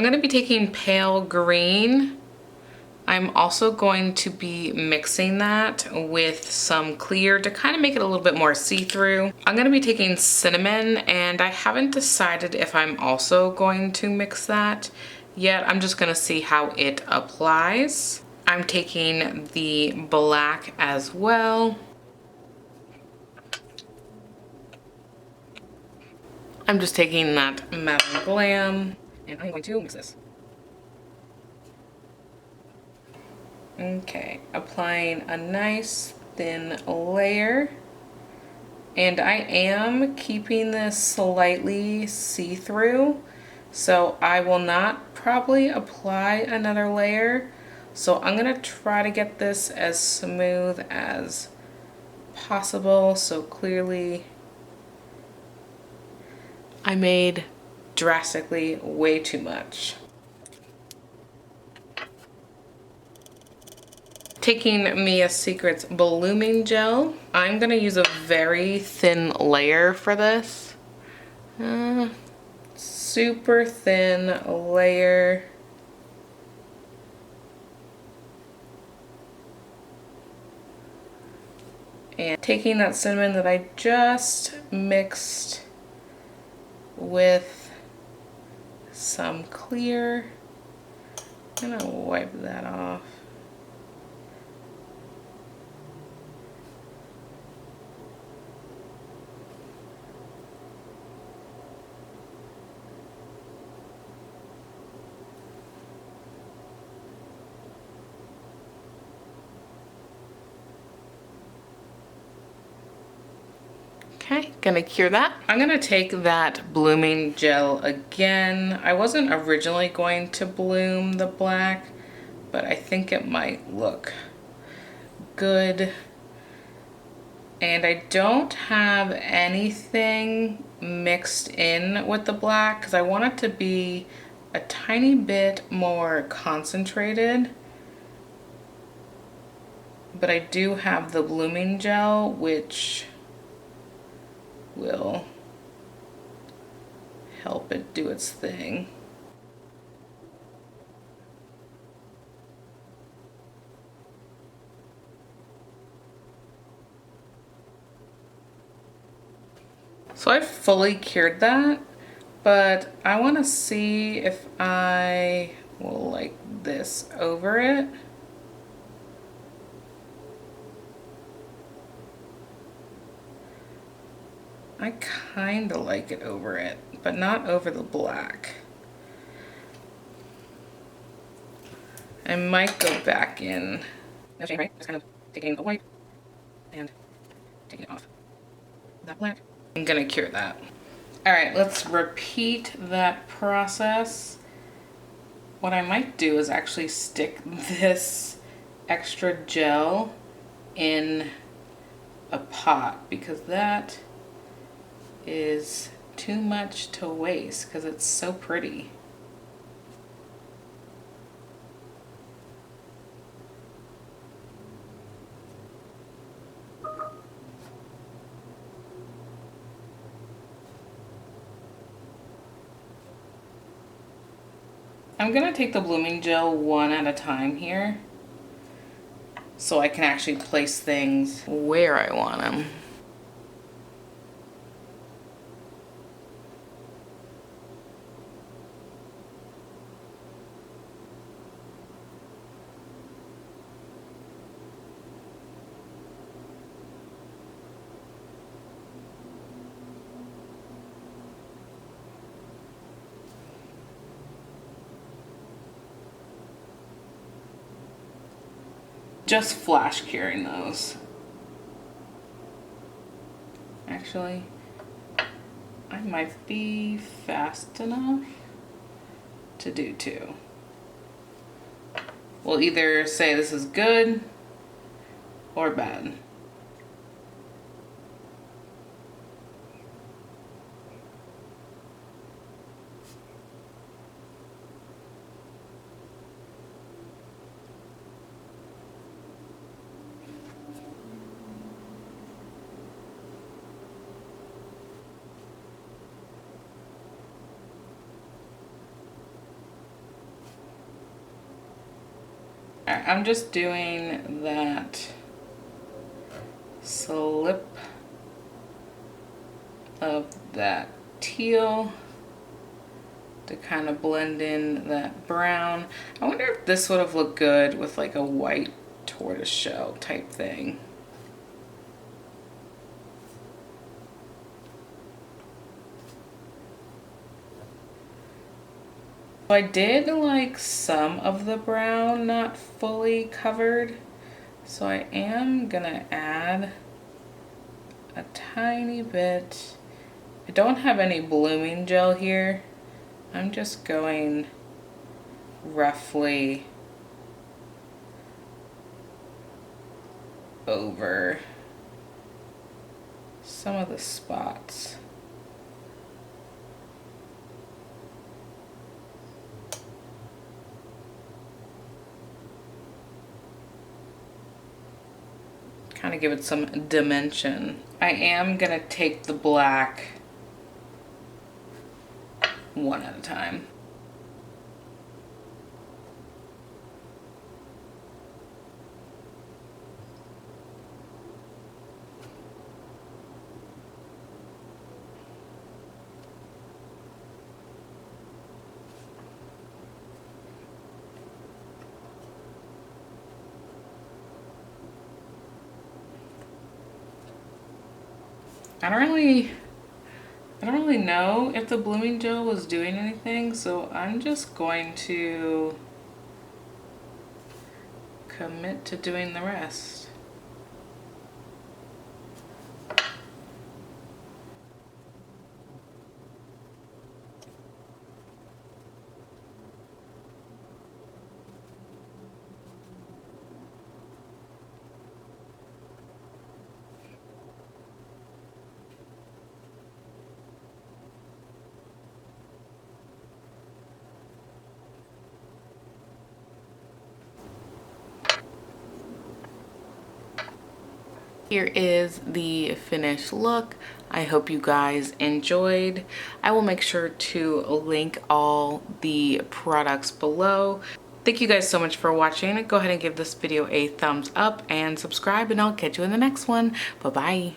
I'm gonna be taking pale green. I'm also going to be mixing that with some clear to kind of make it a little bit more see-through. I'm gonna be taking cinnamon, and I haven't decided if I'm also going to mix that yet. I'm just gonna see how it applies. I'm taking the black as well. I'm just taking that matte glam, and I'm going to mix this. Okay, applying a nice thin layer. And I am keeping this slightly see-through, so I will not probably apply another layer. So I'm gonna try to get this as smooth as possible. So clearly I made drastically way too much. Taking Mia Secret's blooming gel, I'm gonna use a very thin layer for this. Super thin layer. And taking that cinnamon that I just mixed with some clear, I'm gonna wipe that off. Okay, gonna cure that. I'm gonna take that blooming gel again. I wasn't originally going to bloom the black, but I think it might look good. And I don't have anything mixed in with the black because I want it to be a tiny bit more concentrated. But I do have the blooming gel, which will help it do its thing. So I've fully cured that, but I want to see if I will like this over it. I kind of like it over it, but not over the black. I might go back in. No shame, right? Just kind of taking a wipe and taking it off that black. I'm gonna cure that. All right, let's repeat that process. What I might do is actually stick this extra gel in a pot because that is too much to waste because it's so pretty. I'm gonna take the blooming gel one at a time here so I can actually place things where I want them. Just flash curing those. Actually, I might be fast enough to do two. We'll either say this is good or bad. Alright, I'm just doing that slip of that teal to kind of blend in that brown. I wonder if this would have looked good with like a white tortoiseshell type thing. I did like some of the brown not fully covered, so I am gonna add a tiny bit. I don't have any blooming gel here. I'm just going roughly over some of the spots. Kind of give it some dimension. I am gonna take the black one at a time. I don't really know if the blooming gel was doing anything, so I'm just going to commit to doing the rest. Here is the finished look. I hope you guys enjoyed. I will make sure to link all the products below. Thank you guys so much for watching. Go ahead and give this video a thumbs up and subscribe, and I'll catch you in the next one. Bye-bye.